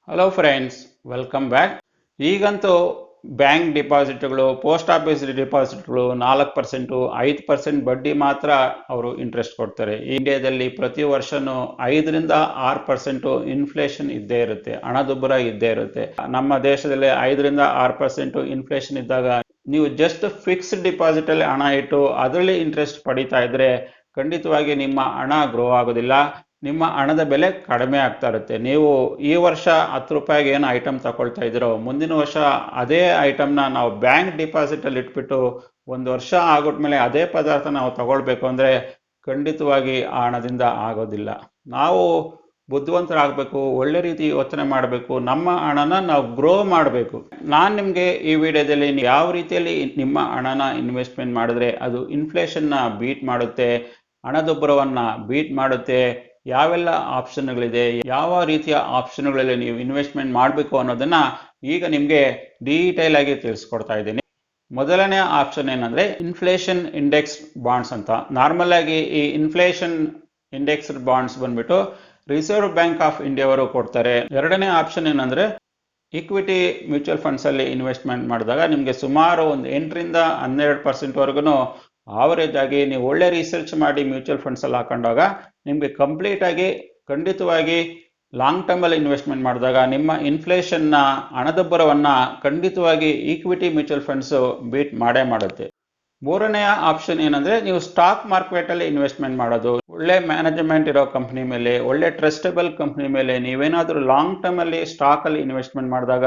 Hello friends, welcome back. ಈಗಂತೂ bank ಡಿಪಾಸಿಟ್ಗಳು, post office ಡಿಪಾಸಿಟ್ಗಳು 4%, 5% ಬಡ್ಡಿ ಮಾತ್ರ ಅವರು ಇಂಟ್ರೆಸ್ಟ್ ಕೊಡ್ತಾರೆ. ಇಂಡಿಯಾದಲ್ಲಿ ಪ್ರತಿ ವರ್ಷನೂ 5-6% ಇನ್ಫ್ಲೇಷನ್ ಇದ್ದೇ ಇರುತ್ತೆ, ಹಣದುಬ್ಬರ ಇದ್ದೇ ಇರುತ್ತೆ. ನಮ್ಮ ದೇಶದಲ್ಲಿ 5-6% ಇನ್ಫ್ಲೇಷನ್ ಇದ್ದಾಗ ನೀವು ಜಸ್ಟ್ ಫಿಕ್ಸ್ಡ್ ಡಿಪಾಸಿಟ್ ಅಲ್ಲಿ ಹಣ ಇಟ್ಟು ಅದರಲ್ಲಿ ಇಂಟ್ರೆಸ್ಟ್ ಪಡಿತಾ ಇದ್ರೆ ಖಂಡಿತವಾಗಿ ನಿಮ್ಮ ಹಣ ಗ್ರೋ ಆಗೋದಿಲ್ಲ. ನಿಮ್ಮ ಹಣದ ಬೆಲೆ ಕಡಿಮೆ ಆಗ್ತಾ ಇರುತ್ತೆ. ನೀವು ಈ ವರ್ಷ 10 ರೂಪಾಯಿಗೆ ಏನು ಐಟಮ್ ತಗೊಳ್ತಾ ಇದ್ದೀರೋ ಮುಂದಿನ ವರ್ಷ ಅದೇ ಐಟಮ್ನ ನಾವು ಬ್ಯಾಂಕ್ ಡಿಪಾಸಿಟ್ ಅಲ್ಲಿ ಇಟ್ಬಿಟ್ಟು 1 ವರ್ಷ ಆಗೋದ್ಮೇಲೆ ಅದೇ ಪದಾರ್ಥ ನಾವು ತಗೊಳ್ಬೇಕು ಅಂದ್ರೆ ಖಂಡಿತವಾಗಿ ಆ ಹಣದಿಂದ ಆಗೋದಿಲ್ಲ. ನಾವು ಬುದ್ಧಿವಂತರಾಗಬೇಕು, ಒಳ್ಳೆ ರೀತಿ ಯೋಚನೆ ಮಾಡಬೇಕು, ನಮ್ಮ ಹಣನ ನಾವು ಗ್ರೋ ಮಾಡಬೇಕು. ನಾನು ನಿಮಗೆ ಈ ವಿಡಿಯೋದಲ್ಲಿ ಯಾವ ರೀತಿಯಲ್ಲಿ ನಿಮ್ಮ ಹಣನ ಇನ್ವೆಸ್ಟ್ಮೆಂಟ್ ಮಾಡಿದ್ರೆ ಅದು ಇನ್ಫ್ಲೇಷನ್ನ ಬೀಟ್ ಮಾಡುತ್ತೆ, ಹಣದುಬ್ಬರವನ್ನ ಬೀಟ್ ಮಾಡುತ್ತೆ, ಯಾವೆಲ್ಲ ಆಪ್ಷನ್ಗಳಿದೆ, ಯಾವ ರೀತಿಯ ಆಪ್ಷನ್ಗಳಲ್ಲಿ ನೀವು ಇನ್ವೆಸ್ಟ್ಮೆಂಟ್ ಮಾಡಬೇಕು ಅನ್ನೋದನ್ನ ಈಗ ನಿಮಗೆ ಡೀಟೇಲ್ ಆಗಿ ತಿಳಿಸ್ಕೊಡ್ತಾ ಇದ್ದೀನಿ. ಮೊದಲನೇ ಆಪ್ಷನ್ ಏನಂದ್ರೆ ಇನ್ಫ್ಲೇಷನ್ ಇಂಡೆಕ್ಸ್ ಬಾಂಡ್ಸ್ ಅಂತ. ನಾರ್ಮಲ್ ಆಗಿ ಈ ಇನ್ಫ್ಲೇಷನ್ ಇಂಡೆಕ್ಸ್ಡ್ ಬಾಂಡ್ಸ್ ಬಂದ್ಬಿಟ್ಟು ರಿಸರ್ವ್ ಬ್ಯಾಂಕ್ ಆಫ್ ಇಂಡಿಯಾ ಅವರು ಕೊಡ್ತಾರೆ. ಎರಡನೇ ಆಪ್ಷನ್ ಏನಂದ್ರೆ ಇಕ್ವಿಟಿ ಮ್ಯೂಚುವಲ್ ಫಂಡ್ಸ್ ಅಲ್ಲಿ ಇನ್ವೆಸ್ಟ್ಮೆಂಟ್ ಮಾಡಿದಾಗ ನಿಮಗೆ ಸುಮಾರು ಒಂದು 8-12% ವರೆಗೂ ಆವರೇಜ್ ಆಗಿ ನೀವು ಒಳ್ಳೆ ರಿಸರ್ಚ್ ಮಾಡಿ ಮ್ಯೂಚುವಲ್ ಫಂಡ್ಸ್ ಅಲ್ಲಿ ಹಾಕೊಂಡಾಗ ನಿಮಗೆ ಕಂಪ್ಲೀಟ್ ಆಗಿ ಖಂಡಿತವಾಗಿ ಲಾಂಗ್ ಟರ್ಮ್ ಅಲ್ಲಿ ಇನ್ವೆಸ್ಟ್ಮೆಂಟ್ ಮಾಡಿದಾಗ ನಿಮ್ಮ ಇನ್ಫ್ಲೇಷನ್ನ, ಹಣದುಬ್ಬರವನ್ನ ಖಂಡಿತವಾಗಿ ಈಕ್ವಿಟಿ ಮ್ಯೂಚುವಲ್ ಫಂಡ್ಸ್ ಬೀಟ್ ಮಾಡೇ ಮಾಡುತ್ತೆ. ಮೂರನೆಯ ಆಪ್ಷನ್ ಏನಂದ್ರೆ ನೀವು ಸ್ಟಾಕ್ ಮಾರ್ಕೆಟ್ ಅಲ್ಲಿ ಇನ್ವೆಸ್ಟ್ಮೆಂಟ್ ಮಾಡೋದು. ಒಳ್ಳೆ ಮ್ಯಾನೇಜ್ಮೆಂಟ್ ಇರೋ ಕಂಪ್ನಿ ಮೇಲೆ, ಒಳ್ಳೆ ಟ್ರಸ್ಟಬಲ್ ಕಂಪ್ನಿ ಮೇಲೆ ನೀವೇನಾದ್ರೂ ಲಾಂಗ್ ಟರ್ಮ್ ಅಲ್ಲಿ ಸ್ಟಾಕ್ ಅಲ್ಲಿ ಇನ್ವೆಸ್ಟ್ಮೆಂಟ್ ಮಾಡಿದಾಗ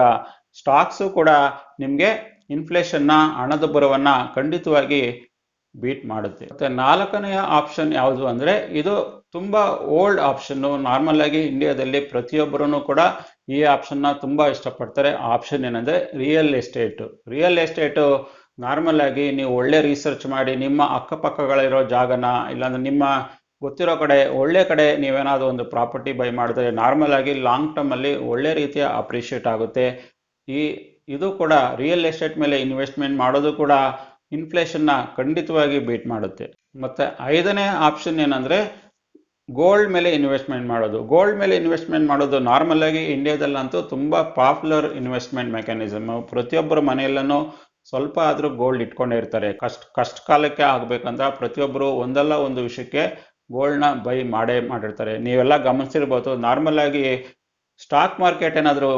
ಸ್ಟಾಕ್ಸ್ ಕೂಡ ನಿಮಗೆ ಇನ್ಫ್ಲೇಷನ್ನ, ಹಣದುಬ್ಬರವನ್ನ ಖಂಡಿತವಾಗಿ ಬೀಟ್ ಮಾಡುತ್ತೆ. ಮತ್ತೆ ನಾಲ್ಕನೆಯ ಆಪ್ಷನ್ ಯಾವುದು ಅಂದ್ರೆ ಇದು ತುಂಬಾ ಓಲ್ಡ್ ಆಪ್ಷನ್. ನಾರ್ಮಲ್ ಆಗಿ ಇಂಡಿಯಾದಲ್ಲಿ ಪ್ರತಿಯೊಬ್ಬರೂ ಕೂಡ ಈ ಆಪ್ಷನ್ ನ ತುಂಬಾ ಇಷ್ಟಪಡ್ತಾರೆ. ಆಪ್ಷನ್ ಏನಂದ್ರೆ real estate. Real estate normal ಆಗಿ ನೀವು ಒಳ್ಳೆ ರಿಸರ್ಚ್ ಮಾಡಿ ನಿಮ್ಮ ಅಕ್ಕಪಕ್ಕಗಳಿರೋ ಜಾಗನ, ಇಲ್ಲಾಂದ್ರೆ ನಿಮ್ಮ ಗೊತ್ತಿರೋ ಕಡೆ, ಒಳ್ಳೆ ಕಡೆ ನೀವೇನಾದ್ರೂ ಒಂದು ಪ್ರಾಪರ್ಟಿ ಬೈ ಮಾಡಿದ್ರೆ ನಾರ್ಮಲ್ ಆಗಿ ಲಾಂಗ್ ಟರ್ಮ್ ಅಲ್ಲಿ ಒಳ್ಳೆ ರೀತಿಯ ಅಪ್ರಿಷಿಯೇಟ್ ಆಗುತ್ತೆ. ಇದು ಕೂಡ ರಿಯಲ್ ಎಸ್ಟೇಟ್ ಮೇಲೆ ಇನ್ವೆಸ್ಟ್ಮೆಂಟ್ ಮಾಡೋದು ಕೂಡ ಇನ್ಫ್ಲೇಷನ್ನ ಖಂಡಿತವಾಗಿ ಬೀಟ್ ಮಾಡುತ್ತೆ. ಮತ್ತೆ ಐದನೇ ಆಪ್ಷನ್ ಏನಂದ್ರೆ ಗೋಲ್ಡ್ ಮೇಲೆ ಇನ್ವೆಸ್ಟ್ಮೆಂಟ್ ಮಾಡೋದು. ಗೋಲ್ಡ್ ಮೇಲೆ ಇನ್ವೆಸ್ಟ್ಮೆಂಟ್ ಮಾಡೋದು ನಾರ್ಮಲ್ ಆಗಿ ಇಂಡಿಯಾದಲ್ಲಂತೂ ತುಂಬಾ ಪಾಪ್ಯುಲರ್ ಇನ್ವೆಸ್ಟ್ಮೆಂಟ್ ಮೆಕ್ಯಾನಿಸಮ್. ಪ್ರತಿಯೊಬ್ಬರ ಮನೆಯಲ್ಲೂ ಸ್ವಲ್ಪ ಆದ್ರೂ ಗೋಲ್ಡ್ ಇಟ್ಕೊಂಡೇ ಇರ್ತಾರೆ. ಕಷ್ಟ ಕಾಲಕ್ಕೆ ಆಗ್ಬೇಕಂತ ಪ್ರತಿಯೊಬ್ಬರು ಒಂದಲ್ಲ ಒಂದು ವಿಷಯಕ್ಕೆ ಗೋಲ್ಡ್ನ ಬೈ ಮಾಡಿರ್ತಾರೆ. ನೀವೆಲ್ಲ ಗಮನಿಸಿರ್ಬೋದು, ನಾರ್ಮಲ್ ಆಗಿ ಸ್ಟಾಕ್ ಮಾರ್ಕೆಟ್ ಏನಾದರೂ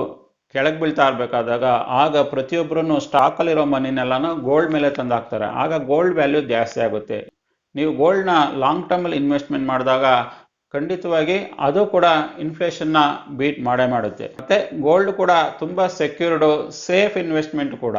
ಕೆಳಗೆ ಬೀಳ್ತಾ ಇರ್ಬೇಕಾದಾಗ ಆಗ ಪ್ರತಿಯೊಬ್ಬರೂ ಸ್ಟಾಕ್ ಅಲ್ಲಿರೋ ಮನಿನೆಲ್ಲಾನು ಗೋಲ್ಡ್ ಮೇಲೆ ತಂದು ಹಾಕ್ತಾರೆ. ಆಗ ಗೋಲ್ಡ್ ವ್ಯಾಲ್ಯೂ ಜಾಸ್ತಿ ಆಗುತ್ತೆ. ನೀವು ಗೋಲ್ಡ್ನ ಲಾಂಗ್ ಟರ್ಮ್ ಅಲ್ಲಿ ಇನ್ವೆಸ್ಟ್ಮೆಂಟ್ ಮಾಡಿದಾಗ ಖಂಡಿತವಾಗಿ ಅದು ಕೂಡ ಇನ್ಫ್ಲೇಷನ್ನ ಬೀಟ್ ಮಾಡೇ ಮಾಡುತ್ತೆ. ಮತ್ತೆ ಗೋಲ್ಡ್ ಕೂಡ ತುಂಬಾ ಸೆಕ್ಯೂರ್ಡ್, ಸೇಫ್ ಇನ್ವೆಸ್ಟ್ಮೆಂಟ್ ಕೂಡ.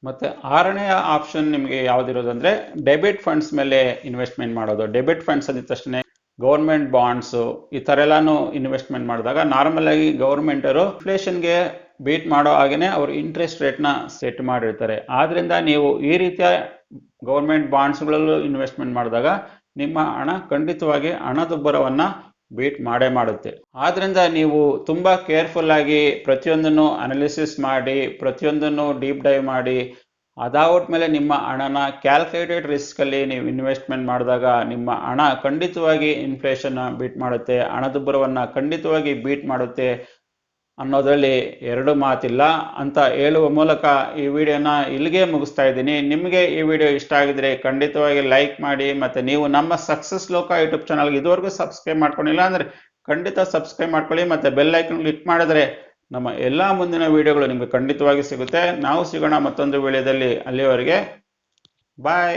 ಮತ್ತೆ ಆರನೆಯ ಆಪ್ಷನ್ ನಿಮಗೆ ಯಾವ್ದಿರೋದಂದ್ರೆ ಡೆಬಿಟ್ ಫಂಡ್ಸ್ ಮೇಲೆ ಇನ್ವೆಸ್ಟ್ಮೆಂಟ್ ಮಾಡೋದು. ಡೆಬಿಟ್ ಫಂಡ್ಸ್ ಅಂದ ತಕ್ಷಣ ಗೌರ್ಮೆಂಟ್ ಬಾಂಡ್ಸ್ ಈ ತರ ಎಲ್ಲಾನು ಇನ್ವೆಸ್ಟ್ಮೆಂಟ್ ಮಾಡಿದಾಗ ನಾರ್ಮಲ್ ಆಗಿ ಗೌರ್ಮೆಂಟ್ ಅವರು ಇನ್ಫ್ಲೇಷನ್ಗೆ ಬೀಟ್ ಮಾಡೋ ಹಾಗೇನೆ ಅವರು ಇಂಟ್ರೆಸ್ಟ್ ರೇಟ್ ನ ಸೆಟ್ ಮಾಡಿರ್ತಾರೆ. ಆದ್ರಿಂದ ನೀವು ಈ ರೀತಿಯ ಗೌರ್ಮೆಂಟ್ ಬಾಂಡ್ಸ್ಗಳಲ್ಲೂ ಇನ್ವೆಸ್ಟ್ಮೆಂಟ್ ಮಾಡಿದಾಗ ನಿಮ್ಮ ಹಣ ಖಂಡಿತವಾಗಿ ಹಣದುಬ್ಬರವನ್ನ ಬೀಟ್ ಮಾಡೇ ಮಾಡುತ್ತೆ. ಆದ್ರಿಂದ ನೀವು ತುಂಬಾ ಕೇರ್ಫುಲ್ ಆಗಿ ಪ್ರತಿಯೊಂದನ್ನು ಅನಾಲಿಸಿಸ್ ಮಾಡಿ, ಪ್ರತಿಯೊಂದನ್ನು ಡೀಪ್ ಡೈವ್ ಮಾಡಿ, ಅದಾದ್ಮೇಲೆ ನಿಮ್ಮ ಹಣನ ಕ್ಯಾಲ್ಕುಲೇಟೆಡ್ ರಿಸ್ಕ್ ಅಲ್ಲಿ ನೀವು ಇನ್ವೆಸ್ಟ್ಮೆಂಟ್ ಮಾಡಿದಾಗ ನಿಮ್ಮ ಹಣ ಖಂಡಿತವಾಗಿ ಇನ್ಫ್ಲೇಷನ್ ಬೀಟ್ ಮಾಡುತ್ತೆ, ಹಣದುಬ್ಬರವನ್ನ ಖಂಡಿತವಾಗಿ ಬೀಟ್ ಮಾಡುತ್ತೆ ಅನ್ನೋದ್ರಲ್ಲಿ ಎರಡು ಮಾತಿಲ್ಲ ಅಂತ ಹೇಳುವ ಮೂಲಕ ಈ ವಿಡಿಯೋನ ಇಲ್ಲಿಗೆ ಮುಗಿಸ್ತಾ ಇದ್ದೀನಿ. ನಿಮಗೆ ಈ ವಿಡಿಯೋ ಇಷ್ಟ ಆಗಿದ್ರೆ ಖಂಡಿತವಾಗಿ ಲೈಕ್ ಮಾಡಿ. ಮತ್ತೆ ನೀವು ನಮ್ಮ ಸಕ್ಸಸ್ ಲೋಕ ಯೂಟ್ಯೂಬ್ ಚಾನಲ್ಗೆ ಇದುವರೆಗೂ ಸಬ್ಸ್ಕ್ರೈಬ್ ಮಾಡ್ಕೊಂಡಿಲ್ಲ ಅಂದ್ರೆ ಖಂಡಿತ ಸಬ್ಸ್ಕ್ರೈಬ್ ಮಾಡ್ಕೊಳ್ಳಿ. ಮತ್ತೆ ಬೆಲ್ ಐಕನ್ ಕ್ಲಿಕ್ ಮಾಡಿದ್ರೆ ನಮ್ಮ ಎಲ್ಲಾ ಮುಂದಿನ ವಿಡಿಯೋಗಳು ನಿಮಗೆ ಖಂಡಿತವಾಗಿ ಸಿಗುತ್ತೆ. ನಾವು ಸಿಗೋಣ ಮತ್ತೊಂದು ವಿಡಿಯೋದಲ್ಲಿ. ಅಲ್ಲಿವರೆಗೆ ಬಾಯ್.